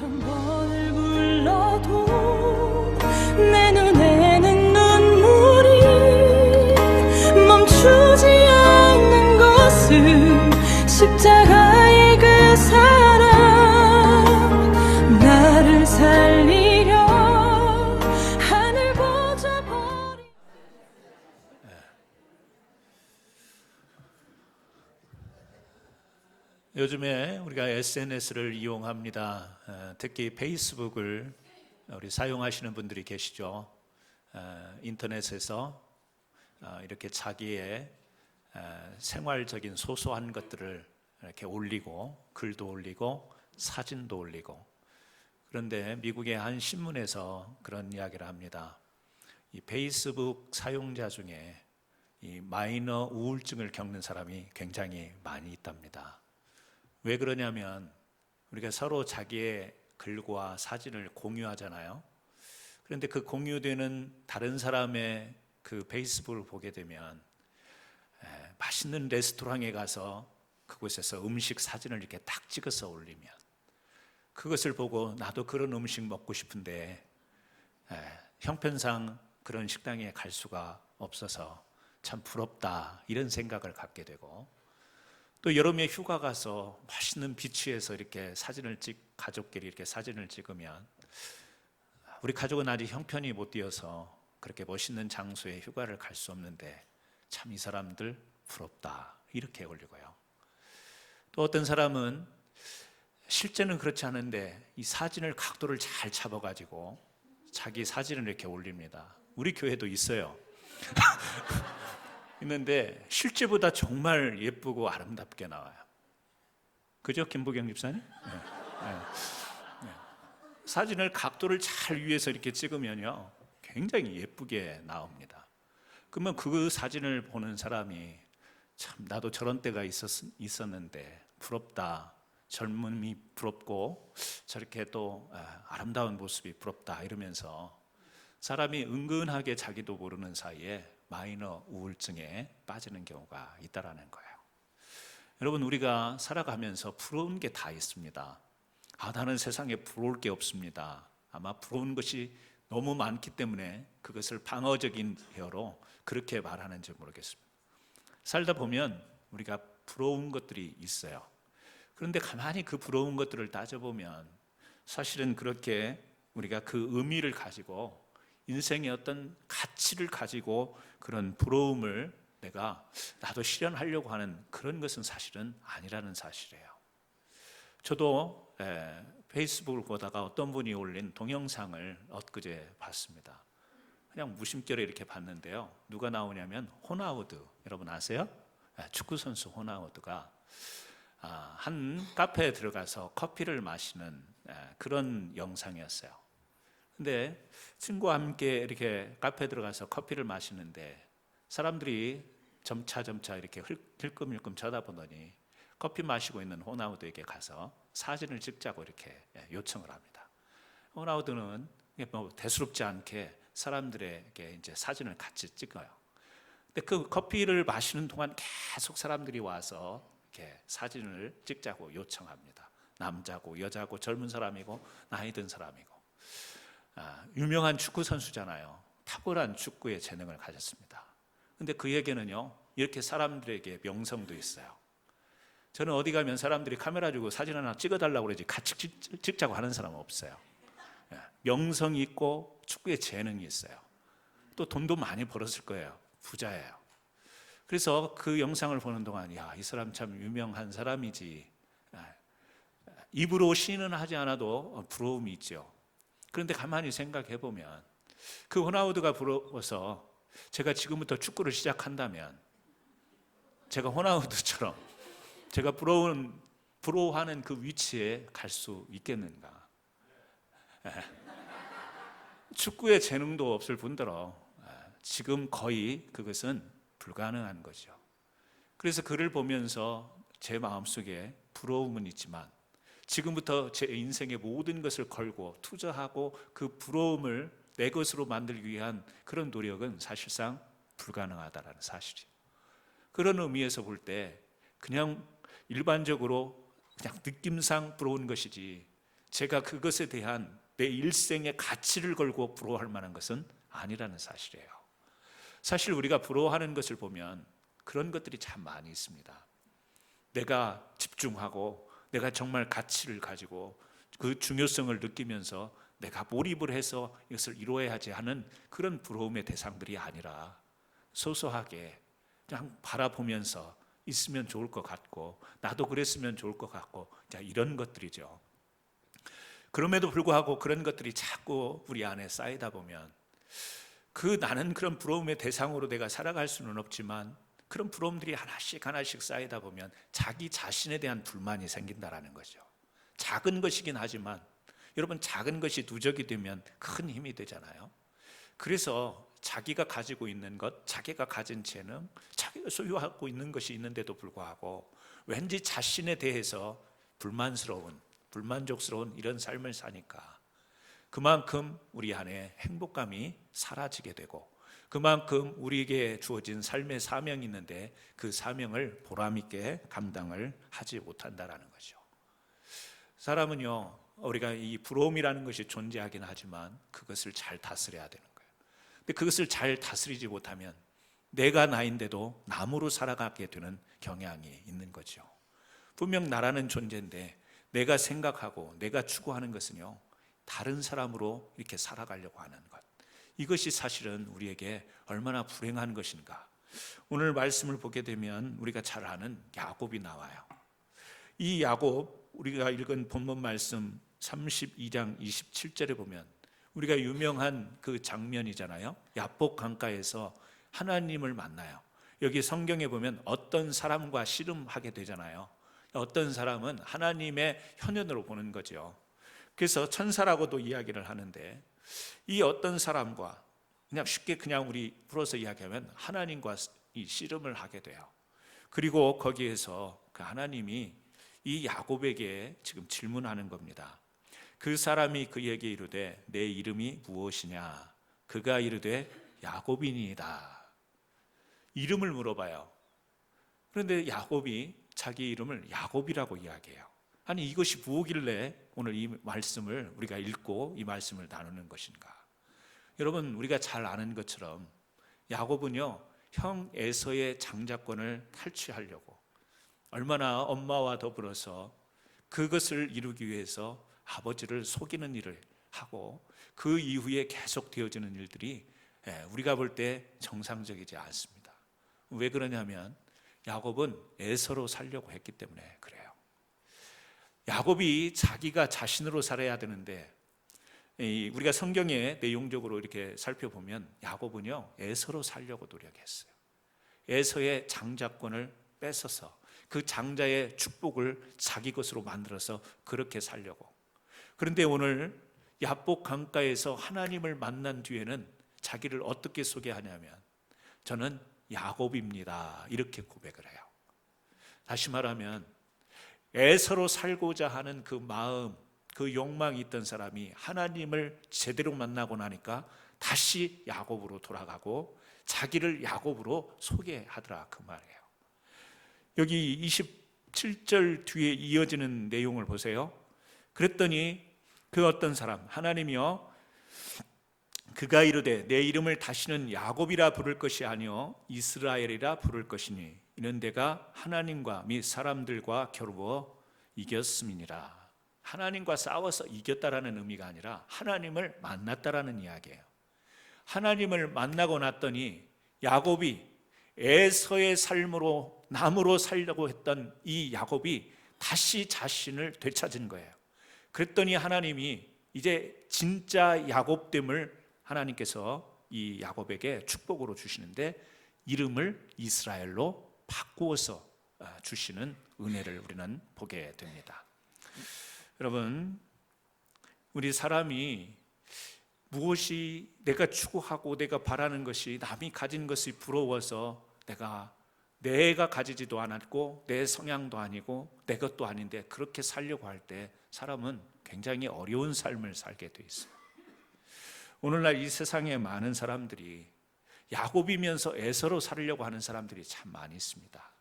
천 번을 불러도 내 눈에는 눈물이 멈추지 않는 것은 십자가의 그 사랑, 나를 살리려 하늘 보자 버린. 요즘에 우리가 SNS를 이용합니다. 특히 페이스북을 우리 사용하시는 분들이 계시죠. 인터넷에서 이렇게 자기의 생활적인 소소한 것들을 이렇게 올리고, 글도 올리고 사진도 올리고. 그런데 미국의 한 신문에서 그런 이야기를 합니다. 이 페이스북 사용자 중에 이 마이너 우울증을 겪는 사람이 굉장히 많이 있답니다. 왜 그러냐면 우리가 서로 자기의 글과 사진을 공유하잖아요. 그런데 그 공유되는 다른 사람의 그 페이스북을 보게 되면 맛있는 레스토랑에 가서 그곳에서 음식 사진을 이렇게 딱 찍어서 올리면 그것을 보고 나도 그런 음식 먹고 싶은데 형편상 그런 식당에 갈 수가 없어서 참 부럽다, 이런 생각을 갖게 되고, 또 여름에 휴가 가서 맛있는 비치에서 이렇게 가족끼리 이렇게 사진을 찍으면 우리 가족은 아직 형편이 못 뛰어서 그렇게 멋있는 장소에 휴가를 갈 수 없는데 참 이 사람들 부럽다, 이렇게 올리고요. 또 어떤 사람은 실제는 그렇지 않은데 이 사진을 각도를 잘 잡아가지고 자기 사진을 이렇게 올립니다. 우리 교회도 있어요. 있는데 실제보다 정말 예쁘고 아름답게 나와요. 그죠, 김보경 집사님? 네. 사진을 각도를 잘 위해서 이렇게 찍으면요 굉장히 예쁘게 나옵니다. 그러면 그 사진을 보는 사람이 참 나도 저런 때가 있었는데 부럽다, 젊음이 부럽고 저렇게 또 아름다운 모습이 부럽다, 이러면서 사람이 은근하게 자기도 모르는 사이에 마이너 우울증에 빠지는 경우가 있다라는 거예요. 여러분, 우리가 살아가면서 부러운 게 다 있습니다. 나는 세상에 부러울 게 없습니다. 아마 부러운 것이 너무 많기 때문에 그것을 방어적인 혀로 그렇게 말하는지 모르겠습니다. 살다 보면 우리가 부러운 것들이 있어요. 그런데 가만히 그 부러운 것들을 따져보면 사실은 그렇게 우리가 그 의미를 가지고 인생의 어떤 가치를 가지고 그런 부러움을 나도 실현하려고 하는 그런 것은 사실은 아니라는 사실이에요. 저도 페이스북을 보다가 어떤 분이 올린 동영상을 엊그제 봤습니다. 그냥 무심결에 이렇게 봤는데요, 누가 나오냐면 호나우드, 여러분 아세요? 축구선수 호나우드가 한 카페에 들어가서 커피를 마시는 그런 영상이었어요. 근데 친구와 함께 이렇게 카페에 들어가서 커피를 마시는데 사람들이 점차 이렇게 힐끔힐끔 쳐다보더니 커피 마시고 있는 호나우드에게 가서 사진을 찍자고 이렇게 요청을 합니다. 호나우드는 뭐 대수롭지 않게 사람들에게 이제 사진을 같이 찍어요. 근데 그 커피를 마시는 동안 계속 사람들이 와서 이렇게 사진을 찍자고 요청합니다. 남자고 여자고 젊은 사람이고 나이 든 사람이고. 유명한 축구 선수잖아요. 탁월한 축구의 재능을 가졌습니다. 근데 그에게는요 이렇게 사람들에게 명성도 있어요. 저는 어디 가면 사람들이 카메라 주고 사진 하나 찍어달라고 그러지 같이 찍자고 하는 사람은 없어요. 명성이 있고 축구의 재능이 있어요. 또 돈도 많이 벌었을 거예요. 부자예요. 그래서 그 영상을 보는 동안 이 사람 참 유명한 사람이지, 입으로 시인은 하지 않아도 부러움이 있죠. 그런데 가만히 생각해 보면 그 호나우드가 부러워서 제가 지금부터 축구를 시작한다면 제가 호나우드처럼 제가 부러워하는 그 위치에 갈 수 있겠는가? 축구의 재능도 없을 뿐더러 지금 거의 그것은 불가능한 거죠. 그래서 그를 보면서 제 마음속에 부러움은 있지만 지금부터 제 인생의 모든 것을 걸고 투자하고 그 부러움을 내 것으로 만들기 위한 그런 노력은 사실상 불가능하다는 사실이에요. 그런 의미에서 볼 때 그냥 일반적으로 그냥 느낌상 부러운 것이지 제가 그것에 대한 내 일생의 가치를 걸고 부러워할 만한 것은 아니라는 사실이에요. 사실 우리가 부러워하는 것을 보면 그런 것들이 참 많이 있습니다. 내가 집중하고 내가 정말 가치를 가지고 그 중요성을 느끼면서 내가 몰입을 해서 이것을 이루어야지 하는 그런 부러움의 대상들이 아니라 소소하게 그냥 바라보면서 있으면 좋을 것 같고 나도 그랬으면 좋을 것 같고 이런 것들이죠. 그럼에도 불구하고 그런 것들이 자꾸 우리 안에 쌓이다 보면 나는 그런 부러움의 대상으로 내가 살아갈 수는 없지만 그런 부러움들이 하나씩 하나씩 쌓이다 보면 자기 자신에 대한 불만이 생긴다라는 거죠. 작은 것이긴 하지만 여러분, 작은 것이 누적이 되면 큰 힘이 되잖아요. 그래서 자기가 가지고 있는 것, 자기가 가진 재능, 자기가 소유하고 있는 것이 있는데도 불구하고 왠지 자신에 대해서 불만족스러운 이런 삶을 사니까 그만큼 우리 안에 행복감이 사라지게 되고 그만큼 우리에게 주어진 삶의 사명이 있는데 그 사명을 보람 있게 감당을 하지 못한다라는 거죠. 사람은요, 우리가 이 부러움이라는 것이 존재하긴 하지만 그것을 잘 다스려야 되는 거예요. 근데 그것을 잘 다스리지 못하면 내가 나인데도 남으로 살아가게 되는 경향이 있는 거죠. 분명 나라는 존재인데 내가 생각하고 내가 추구하는 것은요, 다른 사람으로 이렇게 살아가려고 하는 것, 이것이 사실은 우리에게 얼마나 불행한 것인가. 오늘 말씀을 보게 되면 우리가 잘 아는 야곱이 나와요. 이 야곱, 우리가 읽은 본문 말씀 32장 27절에 보면 우리가 유명한 그 장면이잖아요. 야복 강가에서 하나님을 만나요. 여기 성경에 보면 어떤 사람과 씨름하게 되잖아요. 어떤 사람은 하나님의 현현으로 보는 거죠. 그래서 천사라고도 이야기를 하는데 이 어떤 사람과 쉽게 우리 풀어서 이야기하면 하나님과 이 씨름을 하게 돼요. 그리고 거기에서 그 하나님이 이 야곱에게 지금 질문하는 겁니다. 그 사람이 그에게 이르되 내 이름이 무엇이냐? 그가 이르되 야곱이니이다. 이름을 물어봐요. 그런데 야곱이 자기 이름을 야곱이라고 이야기해요. 아니, 이것이 무엇길래 오늘 이 말씀을 우리가 읽고 이 말씀을 나누는 것인가? 여러분, 우리가 잘 아는 것처럼 야곱은요, 형 에서의 장자권을 탈취하려고 얼마나 엄마와 더불어서 그것을 이루기 위해서 아버지를 속이는 일을 하고 그 이후에 계속 되어지는 일들이 우리가 볼 때 정상적이지 않습니다. 왜 그러냐면 야곱은 에서로 살려고 했기 때문에 그래요. 야곱이 자기가 자신으로 살아야 되는데 우리가 성경에 내용적으로 이렇게 살펴보면 야곱은요, 에서로 살려고 노력했어요. 에서의 장자권을 뺏어서 그 장자의 축복을 자기 것으로 만들어서 그렇게 살려고. 그런데 오늘 야복 강가에서 하나님을 만난 뒤에는 자기를 어떻게 소개하냐면 저는 야곱입니다, 이렇게 고백을 해요. 다시 말하면 에서로 살고자 하는 그 마음, 그 욕망이 있던 사람이 하나님을 제대로 만나고 나니까 다시 야곱으로 돌아가고 자기를 야곱으로 소개하더라, 그 말이에요. 여기 27절 뒤에 이어지는 내용을 보세요. 그랬더니 그 어떤 사람, 하나님이요, 그가 이르되 내 이름을 다시는 야곱이라 부를 것이 아니요 이스라엘이라 부를 것이니 이는 내가 하나님과 및 사람들과 겨루어 이겼음이니라. 하나님과 싸워서 이겼다라는 의미가 아니라 하나님을 만났다라는 이야기예요. 하나님을 만나고 났더니 야곱이 에서의 삶으로 남으로 살려고 했던 이 야곱이 다시 자신을 되찾은 거예요. 그랬더니 하나님이 이제 진짜 야곱됨을 하나님께서 이 야곱에게 축복으로 주시는데 이름을 이스라엘로 바꾸어서 주시는 은혜를 우리는 보게 됩니다. 여러분, 우리 사람이 무엇이 내가 추구하고 내가 바라는 것이 남이 가진 것이 부러워서 내가 가지지도 않았고 내 성향도 아니고 내 것도 아닌데 그렇게 살려고 할 때 사람은 굉장히 어려운 삶을 살게 돼 있어요. 오늘날 이 세상에 많은 사람들이 야곱이면서 에서로 살려고 하는 사람들이 참 많이 있습니다.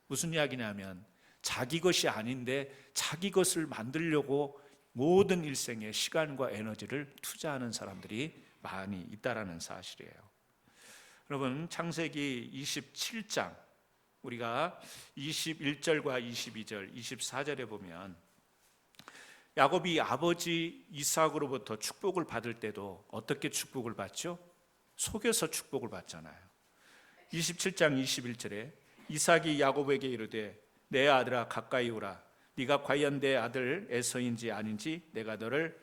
무슨 이야기냐면 자기 것이 아닌데 자기 것을 만들려고 모든 일생에 시간과 에너지를 투자하는 사람들이 많이 있다라는 사실이에요. 여러분, 창세기 27장 우리가 21절과 22절, 24절에 보면 야곱이 아버지 이삭으로부터 축복을 받을 때도 어떻게 축복을 받죠? 속여서 축복을 받잖아요. 27장 21절에 이삭이 야곱에게 이르되 내 아들아 가까이 오라. 네가 과연 내 아들 에서인지 아닌지 내가 너를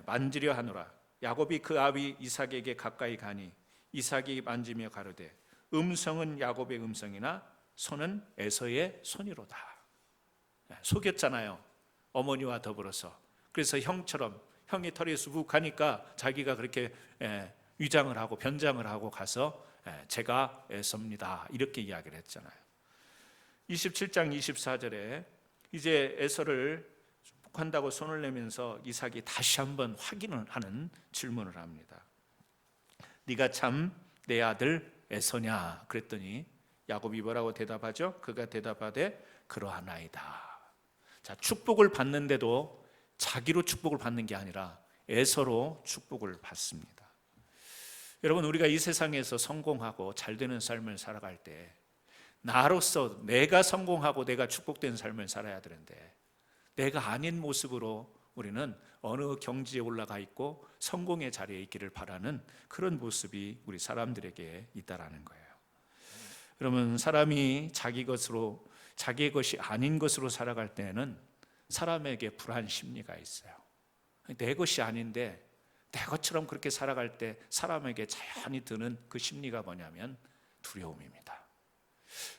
만지려 하노라. 야곱이 그 아비 이삭에게 가까이 가니 이삭이 만지며 가로되 음성은 야곱의 음성이나 손은 에서의 손이로다. 속였잖아요, 어머니와 더불어서. 그래서 형처럼, 형이 털이 수북하니까 자기가 그렇게 위장을 하고 변장을 하고 가서 제가 에서입니다 이렇게 이야기를 했잖아요. 27장 24절에 이제 에서를 축복한다고 손을 내면서 이삭이 다시 한번 확인을 하는 질문을 합니다. 네가 참 내 아들 에서냐? 그랬더니 야곱이 뭐라고 대답하죠? 그가 대답하되 그러하나이다. 자, 축복을 받는데도 자기로 축복을 받는 게 아니라 에서로 축복을 받습니다. 여러분, 우리가 이 세상에서 성공하고 잘되는 삶을 살아갈 때 나로서 내가 성공하고 내가 축복된 삶을 살아야 되는데 내가 아닌 모습으로 우리는 어느 경지에 올라가 있고 성공의 자리에 있기를 바라는 그런 모습이 우리 사람들에게 있다라는 거예요. 그러면 사람이 자기의 것이 아닌 것으로 살아갈 때는 사람에게 불안 심리가 있어요. 내 것이 아닌데 내 것처럼 그렇게 살아갈 때 사람에게 자연히 드는 그 심리가 뭐냐면 두려움입니다.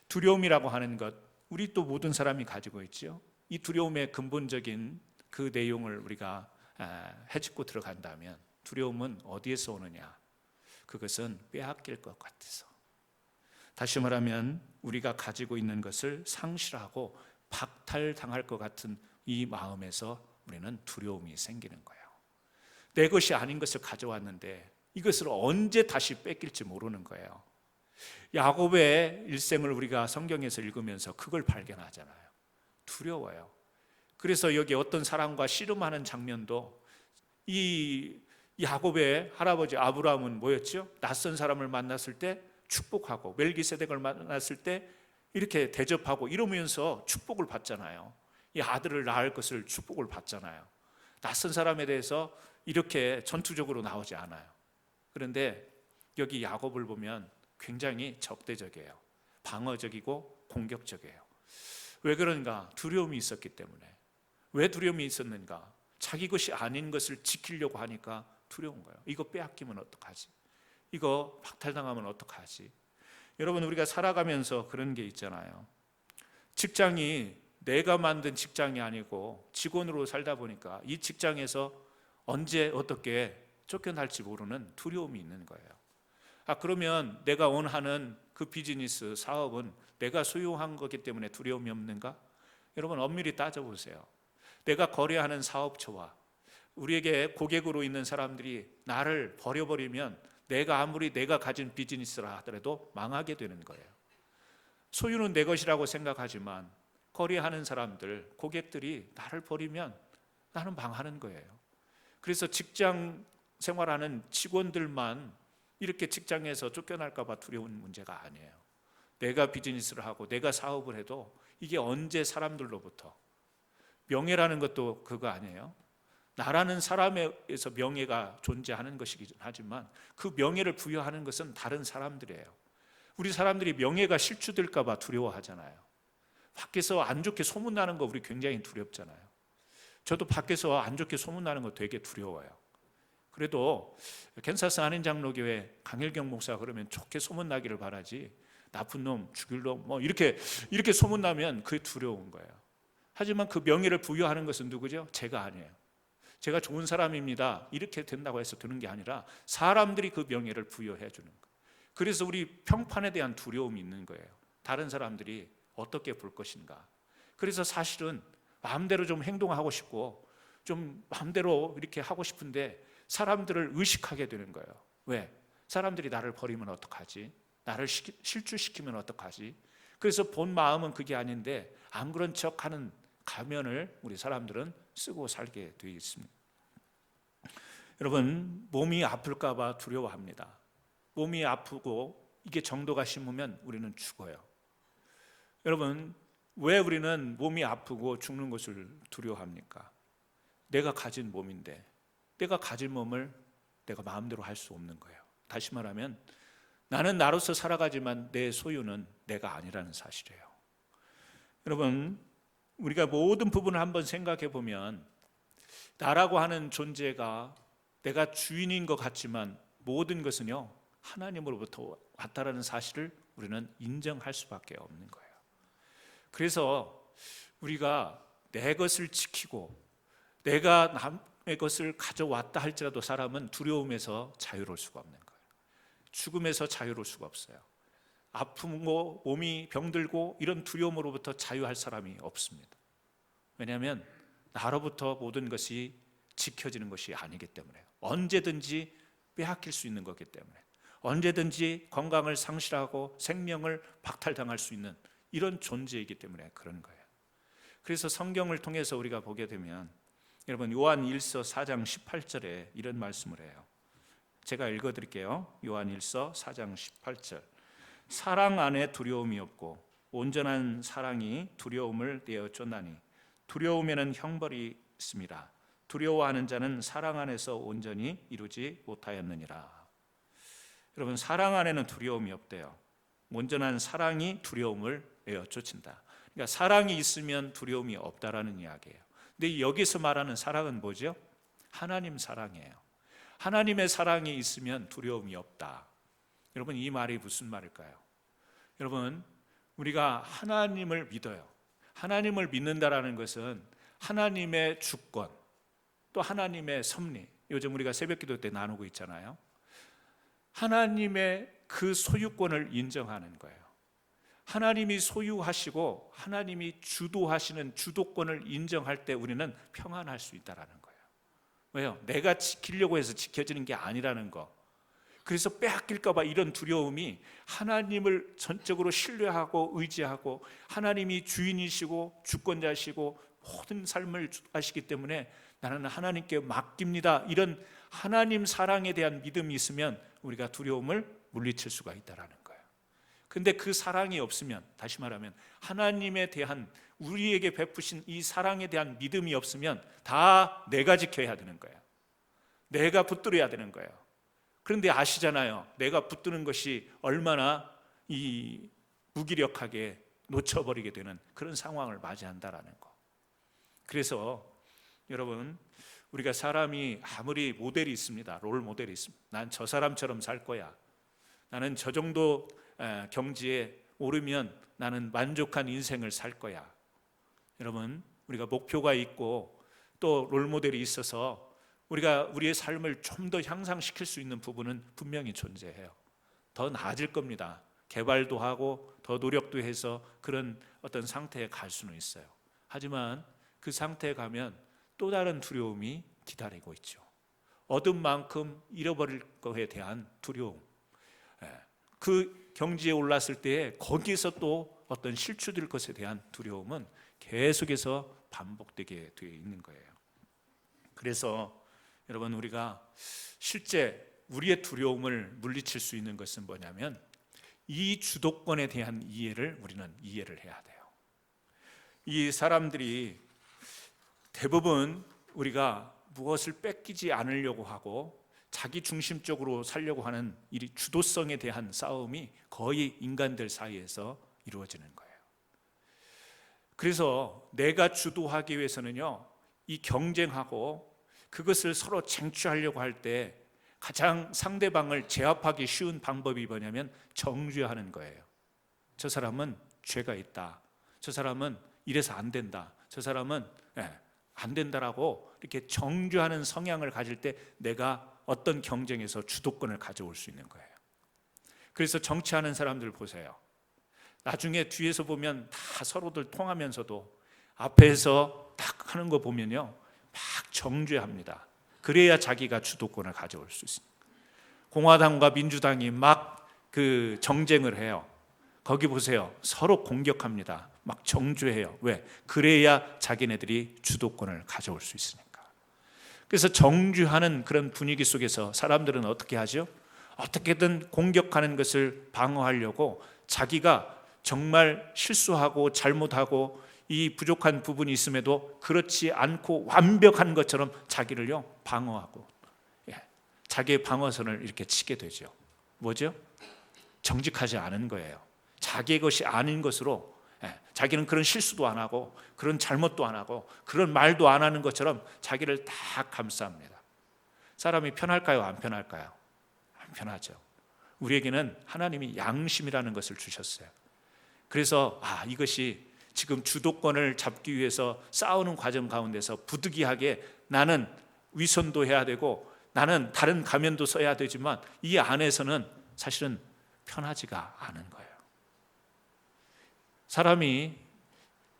두려움이라고 하는 것, 우리 또 모든 사람이 가지고 있죠. 이 두려움의 근본적인 그 내용을 우리가 헤집고 들어간다면 두려움은 어디에서 오느냐? 그것은 빼앗길 것 같아서, 다시 말하면 우리가 가지고 있는 것을 상실하고 박탈당할 것 같은 이 마음에서 우리는 두려움이 생기는 거예요. 내 것이 아닌 것을 가져왔는데 이것을 언제 다시 뺏길지 모르는 거예요. 야곱의 일생을 우리가 성경에서 읽으면서 그걸 발견하잖아요. 두려워요. 그래서 여기 어떤 사람과 씨름하는 장면도 이 야곱의 할아버지 아브라함은 뭐였죠? 낯선 사람을 만났을 때 축복하고 멜기세덱을 만났을 때 이렇게 대접하고 이러면서 축복을 받잖아요. 이 아들을 낳을 것을 축복을 받잖아요. 낯선 사람에 대해서 이렇게 전투적으로 나오지 않아요. 그런데 여기 야곱을 보면 굉장히 적대적이에요. 방어적이고 공격적이에요. 왜 그런가? 두려움이 있었기 때문에. 왜 두려움이 있었는가? 자기 것이 아닌 것을 지키려고 하니까 두려운 거예요. 이거 빼앗기면 어떡하지? 이거 박탈당하면 어떡하지? 여러분, 우리가 살아가면서 그런 게 있잖아요. 직장이 내가 만든 직장이 아니고 직원으로 살다 보니까 이 직장에서 언제 어떻게 쫓겨날지 모르는 두려움이 있는 거예요. 그러면 내가 원하는 그 비즈니스 사업은 내가 소유한 거기 때문에 두려움이 없는가? 여러분, 엄밀히 따져보세요. 내가 거래하는 사업처와 우리에게 고객으로 있는 사람들이 나를 버려버리면 내가 아무리 내가 가진 비즈니스라 하더라도 망하게 되는 거예요. 소유는 내 것이라고 생각하지만 거래하는 사람들, 고객들이 나를 버리면 나는 망하는 거예요. 그래서 직장 생활하는 직원들만 이렇게 직장에서 쫓겨날까 봐 두려운 문제가 아니에요. 내가 비즈니스를 하고 내가 사업을 해도 이게 언제 사람들로부터, 명예라는 것도 그거 아니에요. 나라는 사람에서 명예가 존재하는 것이긴 하지만 그 명예를 부여하는 것은 다른 사람들이에요. 우리 사람들이 명예가 실추될까 봐 두려워하잖아요. 밖에서 안 좋게 소문나는 거 우리 굉장히 두렵잖아요. 저도 밖에서 안 좋게 소문나는 거 되게 두려워요. 그래도 캔사스 한인장로교회 강일경 목사가 그러면 좋게 소문나기를 바라지, 나쁜 놈, 죽일 놈 뭐 이렇게 소문나면 그게 두려운 거예요. 하지만 그 명예를 부여하는 것은 누구죠? 제가 아니에요. 제가 좋은 사람입니다 이렇게 된다고 해서 되는 게 아니라 사람들이 그 명예를 부여해 주는 거예요. 그래서 우리 평판에 대한 두려움이 있는 거예요. 다른 사람들이 어떻게 볼 것인가. 그래서 사실은 마음대로 좀 행동하고 싶고 좀 마음대로 이렇게 하고 싶은데 사람들을 의식하게 되는 거예요. 왜? 사람들이 나를 버리면 어떡하지? 나를 실추시키면 어떡하지? 그래서 본 마음은 그게 아닌데 안 그런 척하는 가면을 우리 사람들은 쓰고 살게 되어 있습니다. 여러분, 몸이 아플까 봐 두려워합니다. 몸이 아프고 이게 정도가 심으면 우리는 죽어요. 여러분, 왜 우리는 몸이 아프고 죽는 것을 두려워합니까? 내가 가진 몸인데, 내가 가진 몸을 내가 마음대로 할 수 없는 거예요. 다시 말하면 나는 나로서 살아가지만 내 소유는 내가 아니라는 사실이에요. 여러분, 우리가 모든 부분을 한번 생각해 보면 나라고 하는 존재가 내가 주인인 것 같지만 모든 것은요 하나님으로부터 왔다라는 사실을 우리는 인정할 수밖에 없는 거예요. 그래서 우리가 내 것을 지키고 내가 남의 것을 가져왔다 할지라도 사람은 두려움에서 자유로울 수가 없는 거예요. 죽음에서 자유로울 수가 없어요. 아프고 몸이 병들고 이런 두려움으로부터 자유할 사람이 없습니다. 왜냐하면 나로부터 모든 것이 지켜지는 것이 아니기 때문에, 언제든지 빼앗길 수 있는 거기 때문에, 언제든지 건강을 상실하고 생명을 박탈당할 수 있는 이런 존재이기 때문에 그런 거예요. 그래서 성경을 통해서 우리가 보게 되면 여러분 요한 1서 4장 18절에 이런 말씀을 해요. 제가 읽어드릴게요. 요한 1서 4장 18절. 사랑 안에 두려움이 없고 온전한 사랑이 두려움을 내어 쫓나니 두려움에는 형벌이 있습니다. 두려워하는 자는 사랑 안에서 온전히 이루지 못하였느니라. 여러분, 사랑 안에는 두려움이 없대요. 온전한 사랑이 두려움을 내어 쫓는다. 그러니까 사랑이 있으면 두려움이 없다라는 이야기예요. 근데 여기서 말하는 사랑은 뭐죠? 하나님 사랑이에요. 하나님의 사랑이 있으면 두려움이 없다. 여러분, 이 말이 무슨 말일까요? 여러분, 우리가 하나님을 믿어요. 하나님을 믿는다라는 것은 하나님의 주권, 또 하나님의 섭리, 요즘 우리가 새벽기도 때 나누고 있잖아요. 하나님의 그 소유권을 인정하는 거예요. 하나님이 소유하시고 하나님이 주도하시는 주도권을 인정할 때 우리는 평안할 수 있다라는 거예요. 왜요? 내가 지키려고 해서 지켜지는 게 아니라는 거. 그래서 빼앗길까 봐 이런 두려움이, 하나님을 전적으로 신뢰하고 의지하고 하나님이 주인이시고 주권자시고 모든 삶을 하시기 때문에 나는 하나님께 맡깁니다, 이런 하나님 사랑에 대한 믿음이 있으면 우리가 두려움을 물리칠 수가 있다라는 거예요. 근데 그 사랑이 없으면, 다시 말하면 하나님에 대한 우리에게 베푸신 이 사랑에 대한 믿음이 없으면 다 내가 지켜야 되는 거예요. 내가 붙들어야 되는 거예요. 그런데 아시잖아요, 내가 붙드는 것이 얼마나 이 무기력하게 놓쳐버리게 되는 그런 상황을 맞이한다라는 거. 그래서 여러분, 우리가 사람이 아무리 모델이 있습니다, 롤 모델이 있습니다. 난 저 사람처럼 살 거야, 나는 저 정도 경지에 오르면 나는 만족한 인생을 살 거야. 여러분, 우리가 목표가 있고 또 롤 모델이 있어서 우리가 우리의 삶을 좀 더 향상시킬 수 있는 부분은 분명히 존재해요. 더 나아질 겁니다. 개발도 하고 더 노력도 해서 그런 어떤 상태에 갈 수는 있어요. 하지만 그 상태에 가면 또 다른 두려움이 기다리고 있죠. 얻은 만큼 잃어버릴 것에 대한 두려움. 그 경지에 올랐을 때 거기에서 또 어떤 실추될 것에 대한 두려움은 계속해서 반복되게 되어 있는 거예요. 그래서 여러분, 우리가 실제 우리의 두려움을 물리칠 수 있는 것은 뭐냐면 이 주도권에 대한 이해를 우리는 이해를 해야 돼요. 이 사람들이 대부분 우리가 무엇을 뺏기지 않으려고 하고 자기 중심적으로 살려고 하는 이 주도성에 대한 싸움이 거의 인간들 사이에서 이루어지는 거예요. 그래서 내가 주도하기 위해서는요, 이 경쟁하고 그것을 서로 쟁취하려고 할 때 가장 상대방을 제압하기 쉬운 방법이 뭐냐면 정죄하는 거예요. 저 사람은 죄가 있다, 저 사람은 이래서 안 된다, 저 사람은 안 된다라고 이렇게 정죄하는 성향을 가질 때 내가 어떤 경쟁에서 주도권을 가져올 수 있는 거예요. 그래서 정치하는 사람들 보세요. 나중에 뒤에서 보면 다 서로들 통하면서도 앞에서 딱 하는 거 보면요, 막 정죄합니다. 그래야 자기가 주도권을 가져올 수 있습니다. 공화당과 민주당이 막 그 정쟁을 해요. 거기 보세요. 서로 공격합니다. 막 정죄해요. 왜? 그래야 자기네들이 주도권을 가져올 수 있으니까. 그래서 정죄하는 그런 분위기 속에서 사람들은 어떻게 하죠? 어떻게든 공격하는 것을 방어하려고 자기가 정말 실수하고 잘못하고 이 부족한 부분이 있음에도 그렇지 않고 완벽한 것처럼 자기를요 방어하고, 자기의 방어선을 이렇게 치게 되죠. 뭐죠? 정직하지 않은 거예요. 자기의 것이 아닌 것으로, 자기는 그런 실수도 안 하고 그런 잘못도 안 하고 그런 말도 안 하는 것처럼 자기를 다 감쌉니다. 사람이 편할까요? 안 편할까요? 안 편하죠. 우리에게는 하나님이 양심이라는 것을 주셨어요. 그래서 이것이 지금 주도권을 잡기 위해서 싸우는 과정 가운데서 부득이하게 나는 위선도 해야 되고 나는 다른 가면도 써야 되지만 이 안에서는 사실은 편하지가 않은 거예요. 사람이,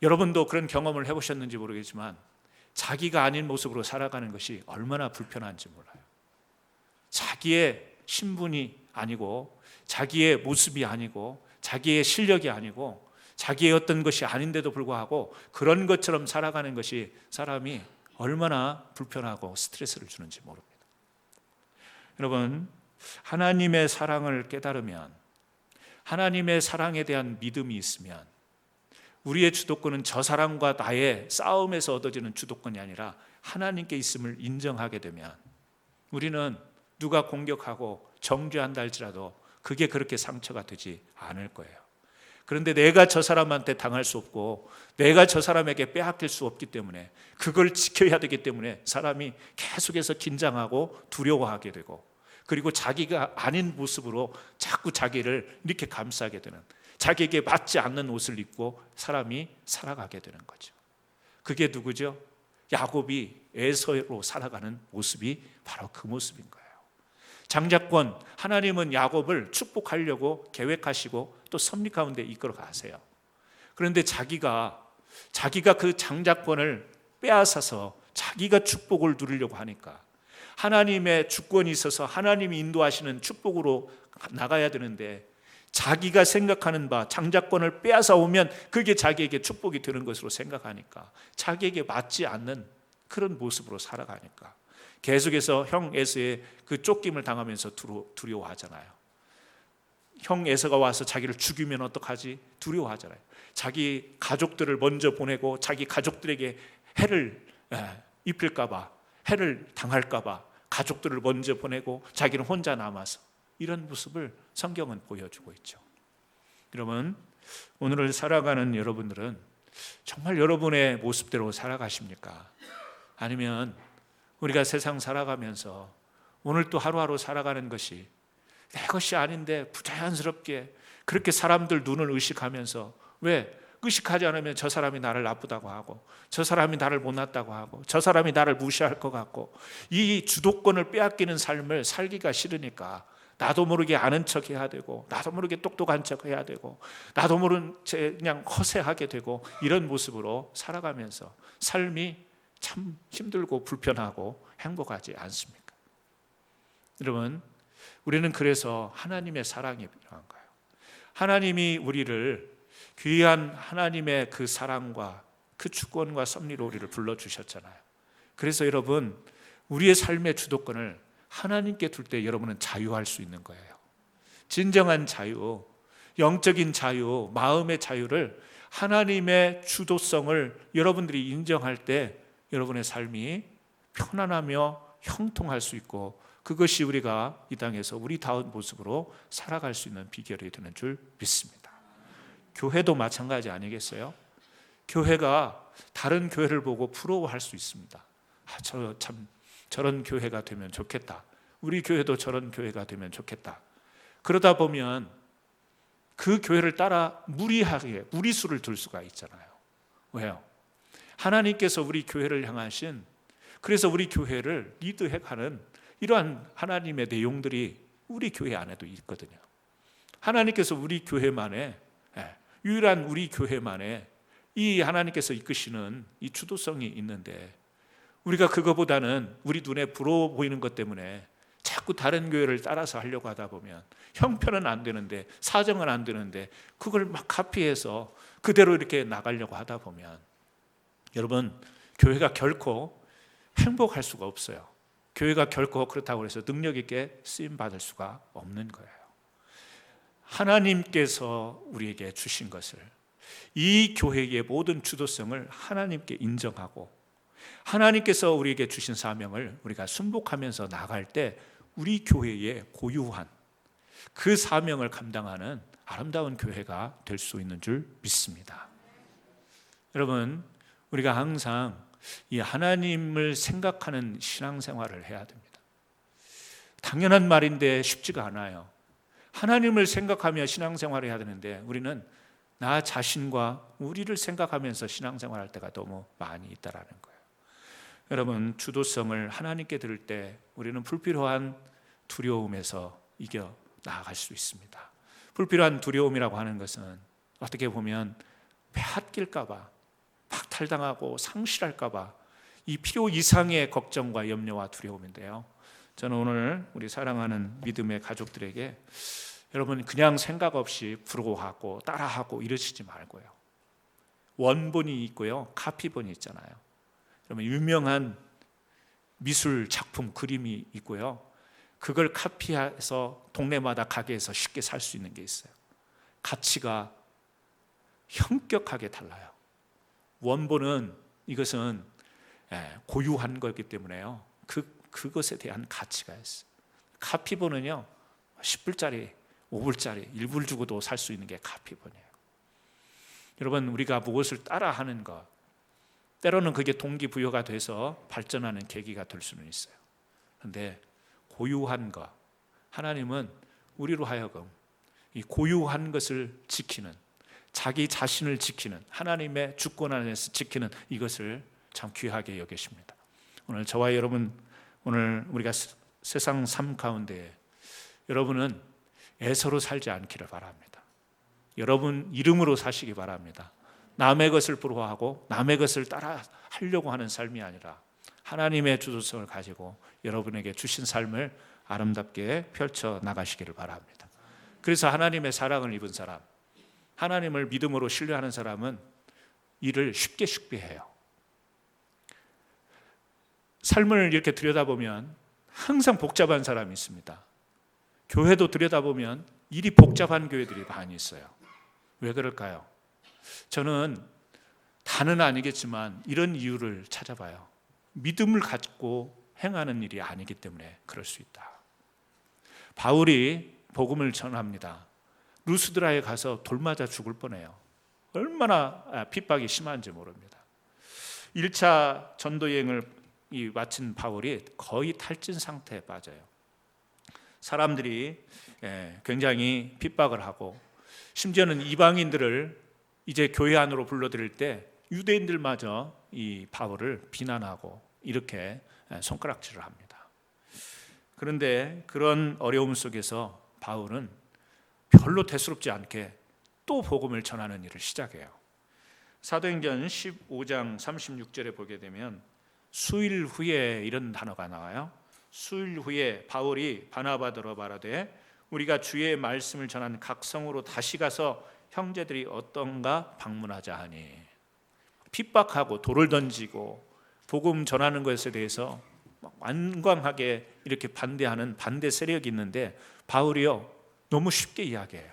여러분도 그런 경험을 해보셨는지 모르겠지만 자기가 아닌 모습으로 살아가는 것이 얼마나 불편한지 몰라요. 자기의 신분이 아니고 자기의 모습이 아니고 자기의 실력이 아니고 자기의 어떤 것이 아닌데도 불구하고 그런 것처럼 살아가는 것이 사람이 얼마나 불편하고 스트레스를 주는지 모릅니다. 여러분, 하나님의 사랑을 깨달으면, 하나님의 사랑에 대한 믿음이 있으면 우리의 주도권은 저 사람과 나의 싸움에서 얻어지는 주도권이 아니라 하나님께 있음을 인정하게 되면 우리는 누가 공격하고 정죄한다 할지라도 그게 그렇게 상처가 되지 않을 거예요. 그런데 내가 저 사람한테 당할 수 없고 내가 저 사람에게 빼앗길 수 없기 때문에 그걸 지켜야 되기 때문에 사람이 계속해서 긴장하고 두려워하게 되고, 그리고 자기가 아닌 모습으로 자꾸 자기를 이렇게 감싸게 되는, 자기에게 맞지 않는 옷을 입고 사람이 살아가게 되는 거죠. 그게 누구죠? 야곱이 에서로 살아가는 모습이 바로 그 모습인 거예요. 장자권, 하나님은 야곱을 축복하려고 계획하시고 또 섭리 가운데 이끌어 가세요. 그런데 자기가 그 장자권을 빼앗아서 자기가 축복을 누리려고 하니까, 하나님의 주권이 있어서 하나님이 인도하시는 축복으로 나가야 되는데 자기가 생각하는 바 장자권을 빼앗아 오면 그게 자기에게 축복이 되는 것으로 생각하니까 자기에게 맞지 않는 그런 모습으로 살아가니까 계속해서 형 에서의 그 쫓김을 당하면서 두려워하잖아요. 형 에서가 와서 자기를 죽이면 어떡하지? 두려워하잖아요. 자기 가족들을 먼저 보내고 자기 가족들에게 해를 입힐까 봐, 해를 당할까 봐 가족들을 먼저 보내고 자기는 혼자 남아서, 이런 모습을 성경은 보여주고 있죠. 여러분, 오늘을 살아가는 여러분들은 정말 여러분의 모습대로 살아가십니까? 아니면 우리가 세상 살아가면서 오늘 또 하루하루 살아가는 것이 내 것이 아닌데 부자연스럽게 그렇게 사람들 눈을 의식하면서, 왜? 의식하지 않으면 저 사람이 나를 나쁘다고 하고 저 사람이 나를 못났다고 하고 저 사람이 나를 무시할 것 같고, 이 주도권을 빼앗기는 삶을 살기가 싫으니까 나도 모르게 아는 척 해야 되고 나도 모르게 똑똑한 척 해야 되고 나도 모르는 채 그냥 허세하게 되고, 이런 모습으로 살아가면서 삶이 참 힘들고 불편하고 행복하지 않습니까? 여러분, 우리는 그래서 하나님의 사랑이 필요한 거예요. 하나님이 우리를 귀한 하나님의 그 사랑과 그 주권과 섭리로 우리를 불러주셨잖아요. 그래서 여러분, 우리의 삶의 주도권을 하나님께 둘 때 여러분은 자유할 수 있는 거예요. 진정한 자유, 영적인 자유, 마음의 자유를, 하나님의 주도성을 여러분들이 인정할 때 여러분의 삶이 편안하며 형통할 수 있고, 그것이 우리가 이 땅에서 우리다운 모습으로 살아갈 수 있는 비결이 되는 줄 믿습니다. 교회도 마찬가지 아니겠어요? 교회가 다른 교회를 보고 부러워할 수 있습니다. 저런 교회가 되면 좋겠다. 우리 교회도 저런 교회가 되면 좋겠다. 그러다 보면 그 교회를 따라 무리수를 둘 수가 있잖아요. 왜요? 하나님께서 우리 교회를 향하신, 그래서 우리 교회를 리드해가는 이러한 하나님의 내용들이 우리 교회 안에도 있거든요. 하나님께서 우리 교회만에, 유일한 우리 교회만에 이 하나님께서 이끄시는 이 주도성이 있는데, 우리가 그거보다는 우리 눈에 부러워 보이는 것 때문에 자꾸 다른 교회를 따라서 하려고 하다 보면 형편은 안 되는데, 사정은 안 되는데 그걸 막 카피해서 그대로 이렇게 나가려고 하다 보면 여러분, 교회가 결코 행복할 수가 없어요. 교회가 결코 그렇다고 해서 능력 있게 쓰임 받을 수가 없는 거예요. 하나님께서 우리에게 주신 것을, 이 교회의 모든 주도성을 하나님께 인정하고 하나님께서 우리에게 주신 사명을 우리가 순복하면서 나갈 때 우리 교회의 고유한 그 사명을 감당하는 아름다운 교회가 될 수 있는 줄 믿습니다. 여러분, 우리가 항상 이 하나님을 생각하는 신앙생활을 해야 됩니다. 당연한 말인데 쉽지가 않아요. 하나님을 생각하며 신앙생활을 해야 되는데 우리는 나 자신과 우리를 생각하면서 신앙생활할 때가 너무 많이 있다라는 거예요. 여러분, 주도성을 하나님께 드릴 때 우리는 불필요한 두려움에서 이겨 나아갈 수 있습니다. 불필요한 두려움이라고 하는 것은 어떻게 보면 빼앗길까 봐, 박탈당하고 상실할까 봐 이 필요 이상의 걱정과 염려와 두려움인데요, 저는 오늘 우리 사랑하는 믿음의 가족들에게 여러분, 그냥 생각 없이 부러워하고 따라하고 이러시지 말고요, 원본이 있고요, 카피본이 있잖아요. 여러분, 유명한 미술 작품, 그림이 있고요, 그걸 카피해서 동네마다 가게에서 쉽게 살 수 있는 게 있어요. 가치가 현격하게 달라요. 원본은 이것은 고유한 거기 때문에요, 그것에 대한 가치가 있어요. 카피본은요 10불짜리, 5불짜리, 1불 주고도 살 수 있는 게 카피본이에요. 여러분, 우리가 무엇을 따라하는 것, 때로는 그게 동기부여가 돼서 발전하는 계기가 될 수는 있어요. 그런데 고유한 것, 하나님은 우리로 하여금 이 고유한 것을 지키는, 자기 자신을 지키는, 하나님의 주권 안에서 지키는 이것을 참 귀하게 여기십니다. 오늘 저와 여러분, 오늘 우리가 세상 삶 가운데 여러분은 애서로 살지 않기를 바랍니다. 여러분 이름으로 사시기 바랍니다. 남의 것을 부러워하고 남의 것을 따라 하려고 하는 삶이 아니라 하나님의 주도성을 가지고 여러분에게 주신 삶을 아름답게 펼쳐 나가시기를 바랍니다. 그래서 하나님의 사랑을 입은 사람, 하나님을 믿음으로 신뢰하는 사람은 일을 쉽게 해요. 삶을 이렇게 들여다보면 항상 복잡한 사람이 있습니다. 교회도 들여다보면 일이 복잡한 교회들이 많이 있어요. 왜 그럴까요? 저는 다는 아니겠지만 이런 이유를 찾아봐요. 믿음을 갖고 행하는 일이 아니기 때문에 그럴 수 있다. 바울이 복음을 전합니다. 루스드라에 가서 돌 맞아 죽을 뻔해요. 얼마나 핍박이 심한지 모릅니다. 1차 전도 여행을 마친 바울이 거의 탈진 상태에 빠져요. 사람들이 굉장히 핍박을 하고, 심지어는 이방인들을 이제 교회 안으로 불러들일 때 유대인들마저 이 바울을 비난하고 이렇게 손가락질을 합니다. 그런데 그런 어려움 속에서 바울은 별로 대수롭지 않게 또 복음을 전하는 일을 시작해요. 사도행전 15장 36절에 보게 되면 수일 후에 이런 단어가 나와요. 수일 후에 바울이 바나바더러 말하되 우리가 주의 말씀을 전하는 각 성으로 다시 가서 형제들이 어떤가 방문하자 하니, 핍박하고 돌을 던지고 복음 전하는 것에 대해서 완강하게 이렇게 반대하는 반대 세력이 있는데 바울이요 너무 쉽게 이야기해요.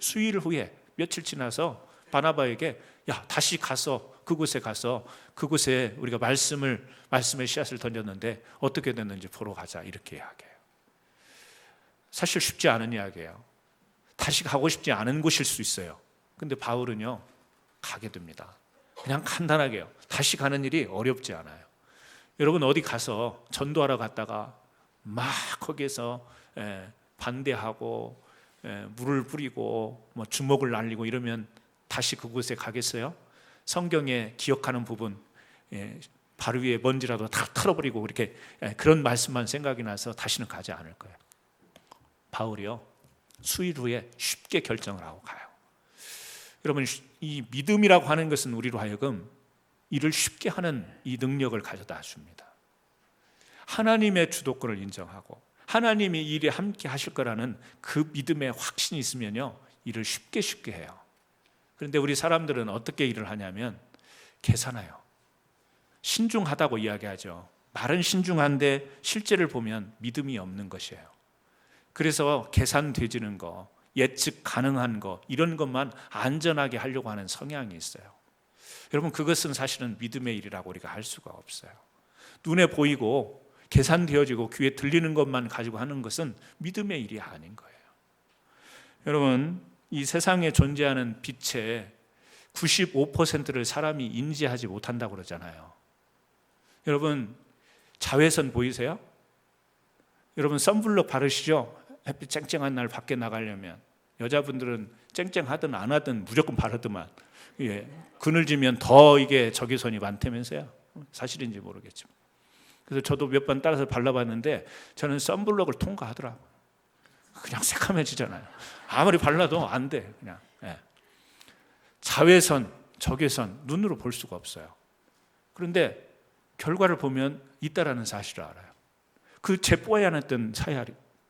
수일 후에 며칠 지나서 바나바에게 야 다시 가서 그곳에 우리가 말씀의 씨앗을 던졌는데 어떻게 됐는지 보러 가자, 이렇게 이야기해요. 사실 쉽지 않은 이야기예요. 다시 가고 싶지 않은 곳일 수 있어요. 근데 바울은요 가게 됩니다. 그냥 간단하게요. 다시 가는 일이 어렵지 않아요. 여러분 어디 가서 전도하러 갔다가 막 거기에서 반대하고 물을 뿌리고 뭐 주먹을 날리고 이러면 다시 그곳에 가겠어요? 성경에 기억하는 부분 발 위에 먼지라도 다 털어버리고 이렇게 그런 말씀만 생각이 나서 다시는 가지 않을 거예요. 바울이요 수일 후에 쉽게 결정을 하고 가요. 여러분 이 믿음이라고 하는 것은 우리로 하여금 일을 쉽게 하는 이 능력을 가져다 줍니다. 하나님의 주도권을 인정하고 하나님이 이 일에 함께 하실 거라는 그 믿음의 확신이 있으면요, 일을 쉽게 해요. 그런데 우리 사람들은 어떻게 일을 하냐면 계산해요. 신중하다고 이야기하죠. 말은 신중한데 실제를 보면 믿음이 없는 것이에요. 그래서 계산되지는 거, 예측 가능한 거, 이런 것만 안전하게 하려고 하는 성향이 있어요. 여러분, 그것은 사실은 믿음의 일이라고 우리가 할 수가 없어요. 눈에 보이고 계산되어지고 귀에 들리는 것만 가지고 하는 것은 믿음의 일이 아닌 거예요. 여러분, 이 세상에 존재하는 빛의 95%를 사람이 인지하지 못한다고 그러잖아요. 여러분, 자외선 보이세요? 여러분, 선블록 바르시죠? 햇빛 쨍쨍한 날 밖에 나가려면. 여자분들은 쨍쨍하든 안 하든 무조건 바르더만. 예, 그늘지면 더 이게 적외선이 많다면서요. 사실인지 모르겠지만. 그래서 저도 몇 번 따라서 발라봤는데 저는 선블록을 통과하더라고요. 그냥 새카매지잖아요. 아무리 발라도 안 돼. 그냥. 예. 자외선, 적외선 눈으로 볼 수가 없어요. 그런데 결과를 보면 있다라는 사실을 알아요. 그 제 뽀얀했던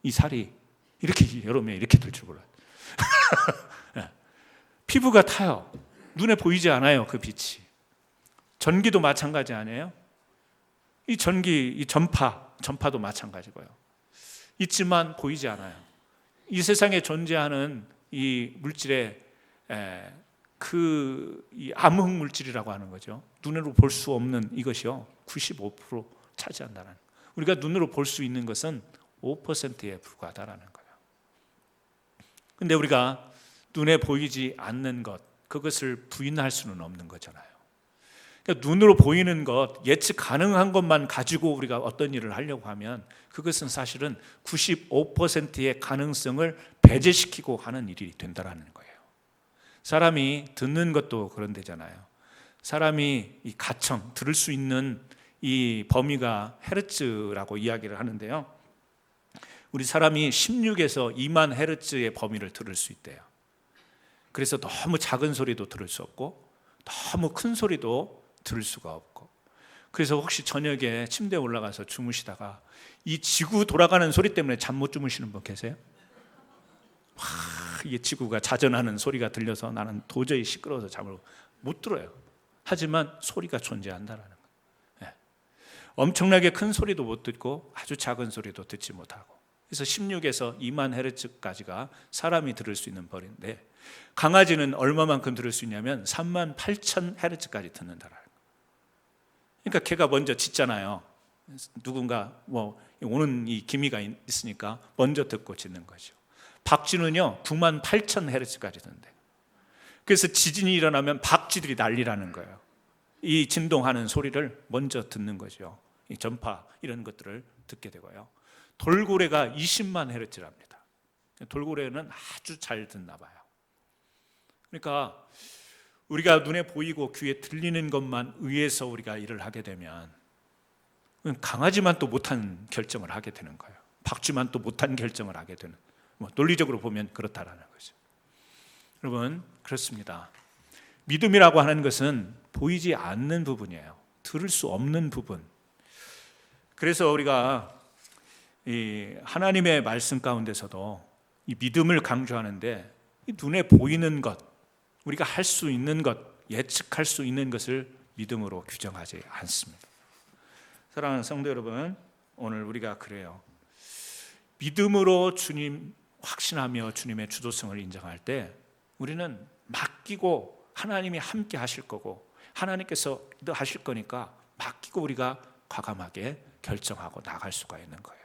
이 살이 이렇게 여름에 이렇게 될 줄 몰라요. 예. 피부가 타요. 눈에 보이지 않아요. 그 빛이. 전기도 마찬가지 아니에요? 이 전기, 이 전파도 마찬가지고요. 있지만 보이지 않아요. 이 세상에 존재하는 이 물질의 이 암흑 물질이라고 하는 거죠. 눈으로 볼 수 없는 이것이요, 95% 차지한다는 거예요. 우리가 눈으로 볼 수 있는 것은 5%에 불과하다는 거예요. 근데 우리가 눈에 보이지 않는 것, 그것을 부인할 수는 없는 거잖아요. 그러니까 눈으로 보이는 것, 예측 가능한 것만 가지고 우리가 어떤 일을 하려고 하면 그것은 사실은 95%의 가능성을 배제시키고 하는 일이 된다는 거예요. 사람이 듣는 것도 그런 데잖아요. 사람이 이 가청, 들을 수 있는 이 범위가 헤르츠라고 이야기를 하는데요. 우리 사람이 16에서 2만 헤르츠의 범위를 들을 수 있대요. 그래서 너무 작은 소리도 들을 수 없고 너무 큰 소리도 들을 수가 없고, 그래서 혹시 저녁에 침대에 올라가서 주무시다가 이 지구 돌아가는 소리 때문에 잠 못 주무시는 분 계세요? 이게 지구가 자전하는 소리가 들려서 나는 도저히 시끄러워서 잠을 못 들어요. 하지만 소리가 존재한다는 거예요. 네. 엄청나게 큰 소리도 못 듣고 아주 작은 소리도 듣지 못하고, 그래서 16에서 2만 헤르츠까지가 사람이 들을 수 있는 범위인데, 강아지는 얼마만큼 들을 수 있냐면 3만 8천 헤르츠까지 듣는다라는 거예요. 그러니까 걔가 먼저 짖잖아요. 누군가 오는 이 기미가 있으니까 먼저 듣고 짖는 거죠. 박쥐는요 9만 8천 헤르츠까지 듣는데, 그래서 지진이 일어나면 박쥐들이 난리라는 거예요. 이 진동하는 소리를 먼저 듣는 거죠. 이 전파 이런 것들을 듣게 되고요. 돌고래가 20만 헤르츠랍니다. 돌고래는 아주 잘 듣나 봐요. 그러니까 우리가 눈에 보이고 귀에 들리는 것만 의해서 우리가 일을 하게 되면 강아지만 또 못한 결정을 하게 되는 거예요. 박쥐만 또 못한 결정을 하게 되는, 논리적으로 보면 그렇다라는 거죠. 여러분, 그렇습니다. 믿음이라고 하는 것은 보이지 않는 부분이에요. 들을 수 없는 부분. 그래서 우리가 이 하나님의 말씀 가운데서도 이 믿음을 강조하는데, 이 눈에 보이는 것, 우리가 할 수 있는 것, 예측할 수 있는 것을 믿음으로 규정하지 않습니다. 사랑하는 성도 여러분, 오늘 우리가 그래요. 믿음으로 주님 확신하며 주님의 주도성을 인정할 때 우리는 맡기고 하나님이 함께 하실 거고 하나님께서 하실 거니까 맡기고 우리가 과감하게 결정하고 나갈 수가 있는 거예요.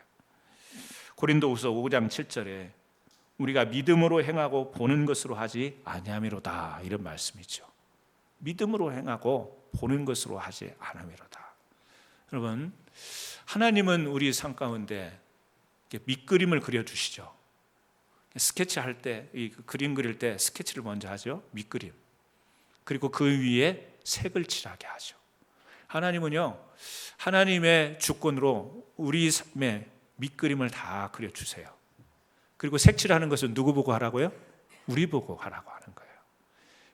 고린도후서 5장 7절에 우리가 믿음으로 행하고 보는 것으로 하지 아니함이로다, 이런 말씀이죠. 믿음으로 행하고 보는 것으로 하지 않음이로다. 여러분, 하나님은 우리 삶 가운데 밑그림을 그려주시죠. 스케치할 때, 이 그림 그릴 때 스케치를 먼저 하죠. 밑그림. 그리고 그 위에 색을 칠하게 하죠. 하나님은요, 하나님의 주권으로 우리 삶의 밑그림을 다 그려주세요. 그리고 색칠하는 것은 누구 보고 하라고요? 우리 보고 하라고 하는 거예요.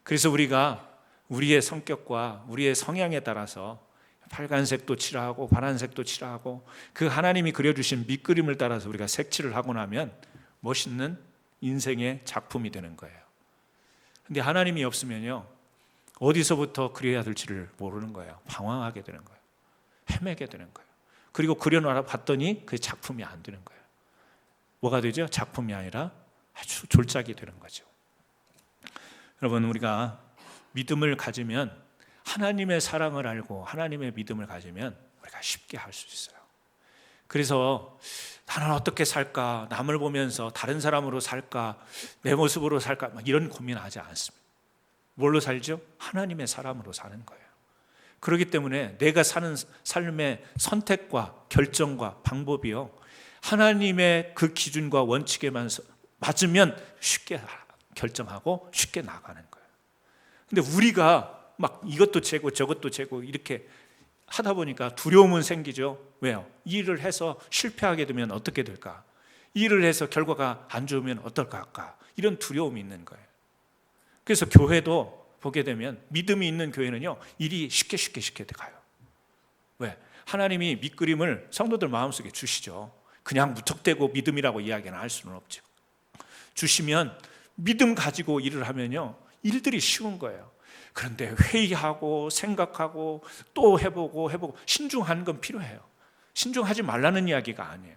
그래서 우리가 우리의 성격과 우리의 성향에 따라서 빨간색도 칠하고 파란색도 칠하고 그 하나님이 그려주신 밑그림을 따라서 우리가 색칠을 하고 나면 멋있는 인생의 작품이 되는 거예요. 근데 하나님이 없으면요, 어디서부터 그려야 될지를 모르는 거예요. 방황하게 되는 거예요. 헤매게 되는 거예요. 그리고 그려놔 봤더니 그 작품이 안 되는 거예요. 뭐가 되죠? 작품이 아니라 아주 졸작이 되는 거죠. 여러분, 우리가 믿음을 가지면, 하나님의 사랑을 알고 하나님의 믿음을 가지면 우리가 쉽게 할 수 있어요. 그래서 나는 어떻게 살까, 남을 보면서 다른 사람으로 살까, 내 모습으로 살까, 막 이런 고민하지 않습니다. 뭘로 살죠? 하나님의 사람으로 사는 거예요. 그렇기 때문에 내가 사는 삶의 선택과 결정과 방법이요, 하나님의 그 기준과 원칙에만 맞으면 쉽게 결정하고 쉽게 나가는 거예요. 근데 우리가 막 이것도 재고 저것도 재고 이렇게 하다 보니까 두려움은 생기죠. 왜요? 이 일을 해서 실패하게 되면 어떻게 될까? 이 일을 해서 결과가 안 좋으면 어떨까? 이런 두려움이 있는 거예요. 그래서 교회도 보게 되면, 믿음이 있는 교회는요, 일이 쉽게 가요. 왜? 하나님이 밑그림을 성도들 마음속에 주시죠. 그냥 무턱대고 믿음이라고 이야기는 할 수는 없죠. 주시면 믿음 가지고 일을 하면요, 일들이 쉬운 거예요. 그런데 회의하고 생각하고 또 해보고 신중한 건 필요해요. 신중하지 말라는 이야기가 아니에요.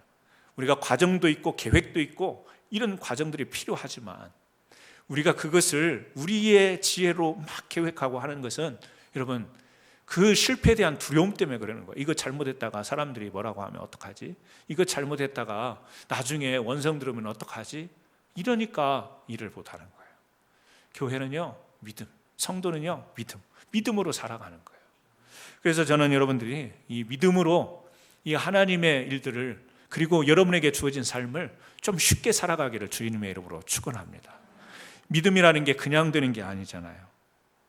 우리가 과정도 있고 계획도 있고 이런 과정들이 필요하지만, 우리가 그것을 우리의 지혜로 막 계획하고 하는 것은, 여러분, 그 실패에 대한 두려움 때문에 그러는 거예요. 이거 잘못했다가 사람들이 뭐라고 하면 어떡하지? 이거 잘못했다가 나중에 원성 들으면 어떡하지? 이러니까 일을 못하는 거예요. 교회는요, 믿음, 성도는요, 믿음으로 살아가는 거예요. 그래서 저는 여러분들이 이 믿음으로 이 하나님의 일들을, 그리고 여러분에게 주어진 삶을 좀 쉽게 살아가기를 주님의 이름으로 축원합니다. 믿음이라는 게 그냥 되는 게 아니잖아요.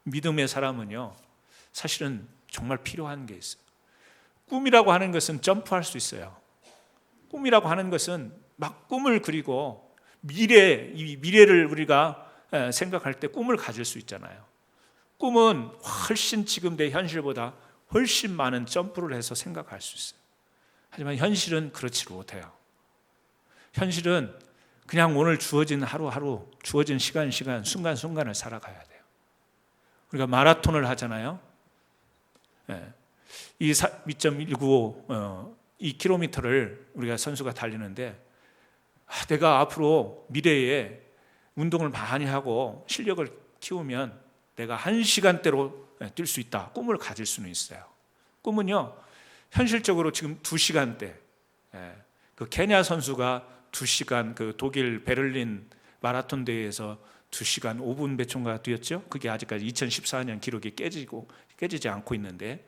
믿음의 사람은요, 사실은 정말 필요한 게 있어요. 꿈이라고 하는 것은 점프할 수 있어요. 꿈이라고 하는 것은 막 꿈을 그리고 미래를 우리가 생각할 때 꿈을 가질 수 있잖아요. 꿈은 훨씬 지금 내 현실보다 훨씬 많은 점프를 해서 생각할 수 있어요. 하지만 현실은 그렇지 못해요. 현실은 그냥 오늘 주어진 하루하루, 주어진 시간, 순간순간을 살아가야 돼요. 우리가 마라톤을 하잖아요. 이 2.195 2km를 우리가 선수가 달리는데, 내가 앞으로 미래에 운동을 많이 하고 실력을 키우면 내가 1시간대로 뛸 수 있다, 꿈을 가질 수는 있어요. 꿈은요, 현실적으로 지금 2시간대, 그 케냐 선수가 2시간, 그 독일 베를린 마라톤 대회에서 2시간 5분 몇 초인가 뛰었죠. 그게 아직까지 2014년 기록이 깨지지 않고 있는데,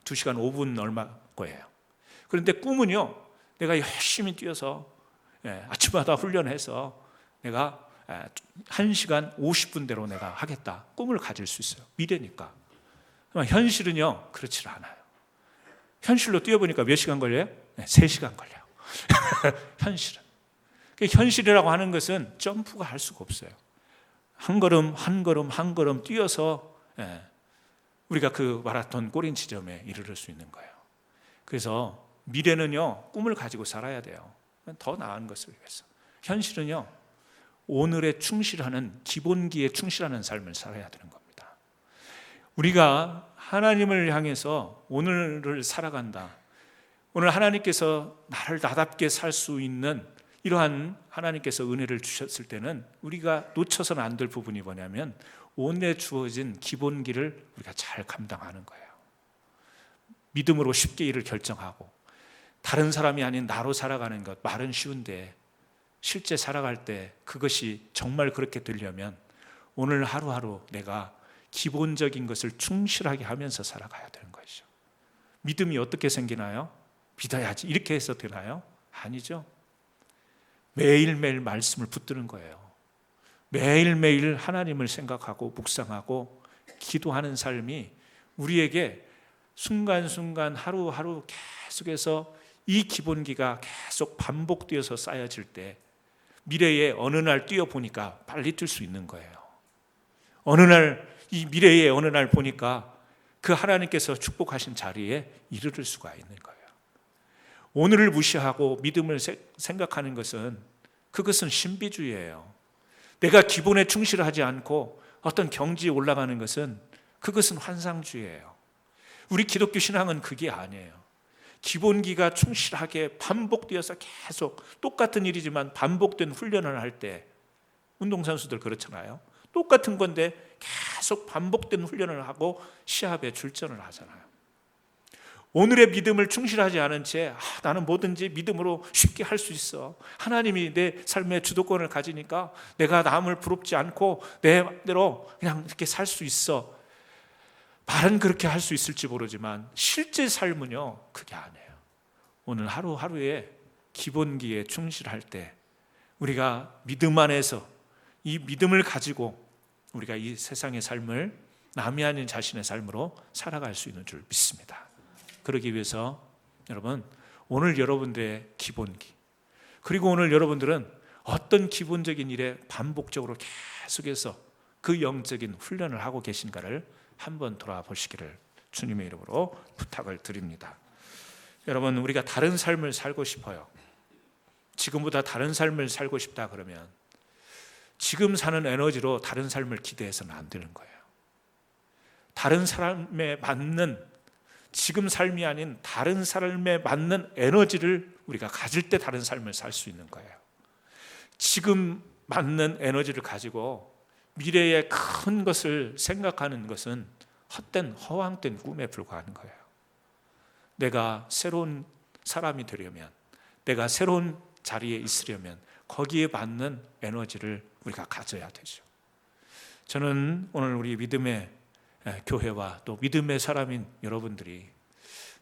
2시간 5분 얼마 거예요. 그런데 꿈은요, 내가 열심히 뛰어서 아침마다 훈련해서 내가 1시간 50분대로 내가 하겠다, 꿈을 가질 수 있어요. 미래니까. 현실은요, 그렇지 않아요. 현실로 뛰어보니까 몇 시간 걸려요? 3시간 걸려요. 현실은. 현실이라고 하는 것은 점프가 할 수가 없어요. 한 걸음 뛰어서 우리가 그 마라톤 골인 지점에 이르를 수 있는 거예요. 그래서 미래는요, 꿈을 가지고 살아야 돼요. 더 나은 것을 위해서. 현실은요, 오늘에 충실하는, 기본기에 충실하는 삶을 살아야 되는 겁니다. 우리가 하나님을 향해서 오늘을 살아간다, 오늘 하나님께서 나를 나답게 살 수 있는 이러한 하나님께서 은혜를 주셨을 때는 우리가 놓쳐서는 안 될 부분이 뭐냐면, 오늘에 주어진 기본기를 우리가 잘 감당하는 거예요. 믿음으로 쉽게 일을 결정하고, 다른 사람이 아닌 나로 살아가는 것, 말은 쉬운데 실제 살아갈 때 그것이 정말 그렇게 되려면 오늘 하루하루 내가 기본적인 것을 충실하게 하면서 살아가야 되는 것이죠. 믿음이 어떻게 생기나요? 믿어야지 이렇게 해서 되나요? 아니죠. 매일매일 말씀을 붙드는 거예요. 매일매일 하나님을 생각하고 묵상하고 기도하는 삶이 우리에게 순간순간 하루하루 계속해서 이 기본기가 계속 반복되어서 쌓여질 때, 미래에 어느 날 뛰어보니까 빨리 뛸 수 있는 거예요. 어느 날, 이 미래에 어느 날 보니까 그 하나님께서 축복하신 자리에 이르를 수가 있는 거예요. 오늘을 무시하고 믿음을 생각하는 것은 그것은 신비주의예요. 내가 기본에 충실하지 않고 어떤 경지에 올라가는 것은 그것은 환상주의예요. 우리 기독교 신앙은 그게 아니에요. 기본기가 충실하게 반복되어서 계속 똑같은 일이지만 반복된 훈련을 할 때, 운동선수들 그렇잖아요. 똑같은 건데 계속 반복된 훈련을 하고 시합에 출전을 하잖아요. 오늘의 믿음을 충실하지 않은 채 나는 뭐든지 믿음으로 쉽게 할 수 있어, 하나님이 내 삶의 주도권을 가지니까 내가 남을 부럽지 않고 내 맘대로 그냥 이렇게 살 수 있어. 말은 그렇게 할 수 있을지 모르지만 실제 삶은요, 그게 아니에요. 오늘 하루하루의 기본기에 충실할 때 우리가 믿음 안에서 이 믿음을 가지고 우리가 이 세상의 삶을 남이 아닌 자신의 삶으로 살아갈 수 있는 줄 믿습니다. 그러기 위해서 여러분, 오늘 여러분들의 기본기, 그리고 오늘 여러분들은 어떤 기본적인 일에 반복적으로 계속해서 그 영적인 훈련을 하고 계신가를 한번 돌아보시기를 주님의 이름으로 부탁을 드립니다. 여러분, 우리가 다른 삶을 살고 싶어요. 지금보다 다른 삶을 살고 싶다 그러면 지금 사는 에너지로 다른 삶을 기대해서는 안 되는 거예요. 다른 사람에 맞는, 지금 삶이 아닌 다른 삶에 맞는 에너지를 우리가 가질 때 다른 삶을 살 수 있는 거예요. 지금 맞는 에너지를 가지고 미래의 큰 것을 생각하는 것은 헛된 허황된 꿈에 불과한 거예요. 내가 새로운 사람이 되려면, 내가 새로운 자리에 있으려면 거기에 맞는 에너지를 우리가 가져야 되죠. 저는 오늘 우리 믿음의 교회와 또 믿음의 사람인 여러분들이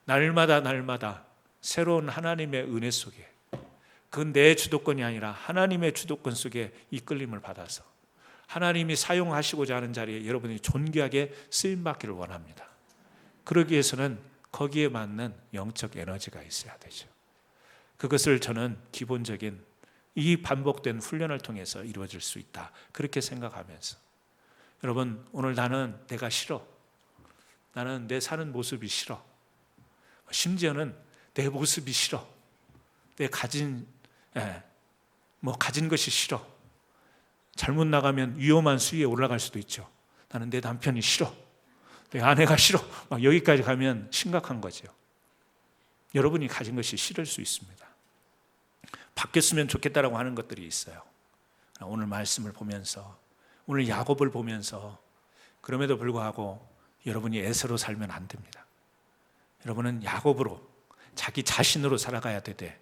날마다 새로운 하나님의 은혜 속에, 그건 내 주도권이 아니라 하나님의 주도권 속에 이끌림을 받아서 하나님이 사용하시고자 하는 자리에 여러분이 존귀하게 쓰임받기를 원합니다. 그러기 위해서는 거기에 맞는 영적 에너지가 있어야 되죠. 그것을 저는 기본적인 이 반복된 훈련을 통해서 이루어질 수 있다, 그렇게 생각하면서, 여러분, 오늘 나는 내가 싫어, 나는 내 사는 모습이 싫어, 심지어는 내 모습이 싫어, 내 가진 것이 싫어, 잘못 나가면 위험한 수위에 올라갈 수도 있죠. 나는 내 남편이 싫어, 내 아내가 싫어, 막 여기까지 가면 심각한 거죠. 여러분이 가진 것이 싫을 수 있습니다. 바뀌었으면 좋겠다라고 하는 것들이 있어요. 오늘 말씀을 보면서, 오늘 야곱을 보면서, 그럼에도 불구하고 여러분이 에서로 살면 안 됩니다. 여러분은 야곱으로, 자기 자신으로 살아가야 되되,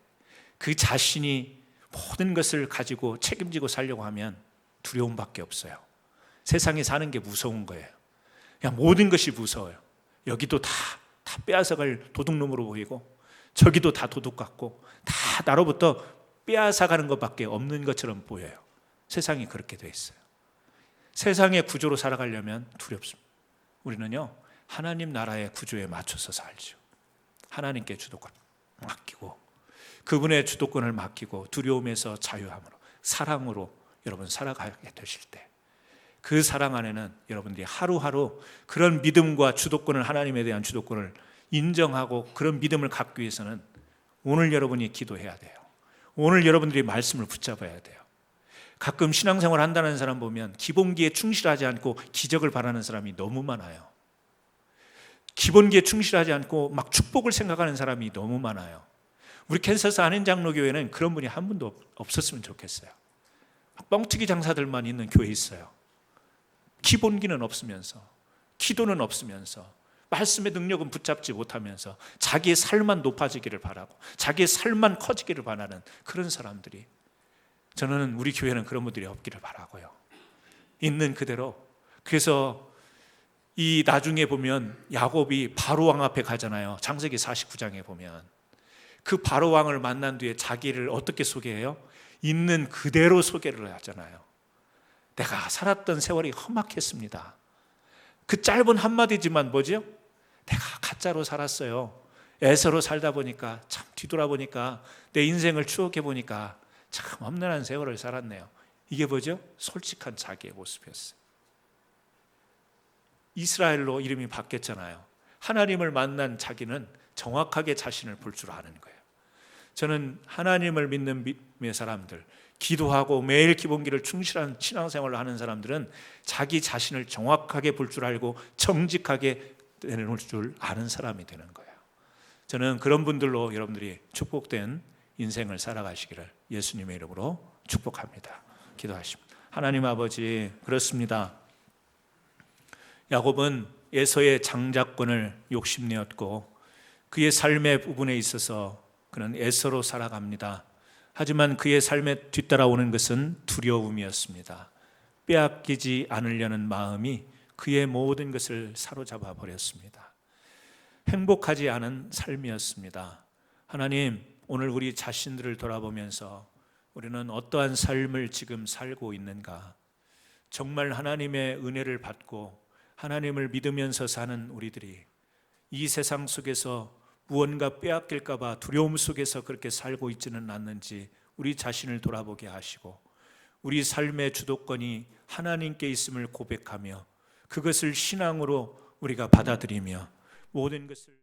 그 자신이 모든 것을 가지고 책임지고 살려고 하면 두려움밖에 없어요. 세상에 사는 게 무서운 거예요. 그냥 모든 것이 무서워요. 여기도 다 빼앗아갈 도둑놈으로 보이고, 저기도 다 도둑 같고, 다 나로부터 빼앗아가는 것밖에 없는 것처럼 보여요. 세상이 그렇게 돼 있어요. 세상의 구조로 살아가려면 두렵습니다. 우리는요, 하나님 나라의 구조에 맞춰서 살죠. 하나님께 주도권 맡기고, 그분의 주도권을 맡기고 두려움에서 자유함으로, 사랑으로 여러분 살아가게 되실 때, 그 사랑 안에는 여러분들이 하루하루 그런 믿음과 주도권을, 하나님에 대한 주도권을 인정하고 그런 믿음을 갖기 위해서는 오늘 여러분이 기도해야 돼요. 오늘 여러분들이 말씀을 붙잡아야 돼요. 가끔 신앙생활 한다는 사람 보면 기본기에 충실하지 않고 기적을 바라는 사람이 너무 많아요. 기본기에 충실하지 않고 막 축복을 생각하는 사람이 너무 많아요. 우리 캔서스 안인장로교회는 그런 분이 한 분도 없었으면 좋겠어요. 뻥튀기 장사들만 있는 교회 있어요. 기본기는 없으면서, 기도는 없으면서, 말씀의 능력은 붙잡지 못하면서 자기의 살만 높아지기를 바라고 자기의 살만 커지기를 바라는 그런 사람들이, 저는 우리 교회는 그런 분들이 없기를 바라고요. 있는 그대로. 그래서 이 나중에 보면 야곱이 바로왕 앞에 가잖아요. 창세기 49장에 보면 그 바로왕을 만난 뒤에 자기를 어떻게 소개해요? 있는 그대로 소개를 하잖아요. 내가 살았던 세월이 험악했습니다. 그 짧은 한마디지만 뭐죠? 내가 가짜로 살았어요. 에서로 살다 보니까, 참 뒤돌아보니까 내 인생을 추억해 보니까 참 험난한 세월을 살았네요. 이게 뭐죠? 솔직한 자기의 모습이었어요. 이스라엘로 이름이 바뀌었잖아요. 하나님을 만난 자기는 정확하게 자신을 볼 줄 아는 거예요. 저는 하나님을 믿는 믿음의 사람들, 기도하고 매일 기본기를 충실한 신앙생활을 하는 사람들은 자기 자신을 정확하게 볼 줄 알고 정직하게 내놓을 줄 아는 사람이 되는 거예요. 저는 그런 분들로 여러분들이 축복된 인생을 살아가시기를 예수님의 이름으로 축복합니다. 기도하십니다. 하나님 아버지, 그렇습니다. 야곱은 에서의 장자권을 욕심내었고 그의 삶의 부분에 있어서 그는 에서로 살아갑니다. 하지만 그의 삶에 뒤따라오는 것은 두려움이었습니다. 빼앗기지 않으려는 마음이 그의 모든 것을 사로잡아 버렸습니다. 행복하지 않은 삶이었습니다. 하나님, 오늘 우리 자신들을 돌아보면서 우리는 어떠한 삶을 지금 살고 있는가? 정말 하나님의 은혜를 받고 하나님을 믿으면서 사는 우리들이 이 세상 속에서 무언가 빼앗길까 봐 두려움 속에서 그렇게 살고 있지는 않는지 우리 자신을 돌아보게 하시고 우리 삶의 주도권이 하나님께 있음을 고백하며 그것을 신앙으로 우리가 받아들이며 모든 것을